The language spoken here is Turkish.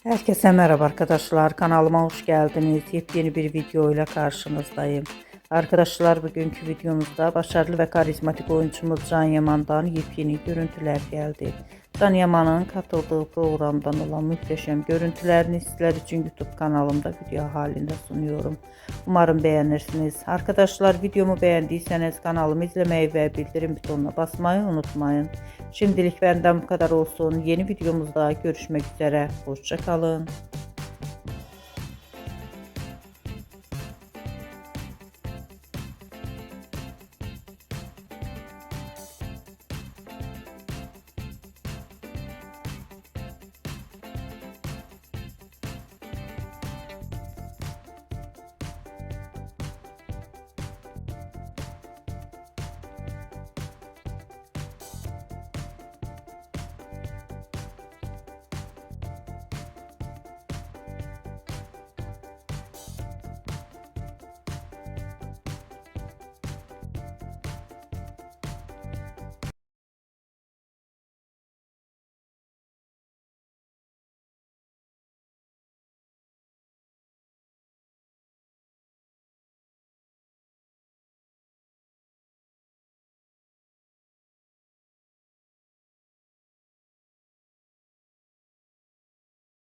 Herkese merhaba arkadaşlar. Kanalıma hoş geldiniz. Yepyeni bir video ile karşınızdayım. Arkadaşlar bugünkü videomuzda başarılı ve karizmatik oyuncumuz Can Yaman'dan yepyeni görüntüler geldi. Can Yaman'ın katıldığı programdan olan muhteşem görüntülerini sizler için YouTube kanalımda video halinde sunuyorum. Umarım beğenirsiniz. Arkadaşlar videomu beğendiyseniz kanalımı izlemeyi ve bildirim butonuna basmayı unutmayın. Şimdilik benden bu kadar olsun. Yeni videomuzda görüşmek üzere. Hoşça kalın.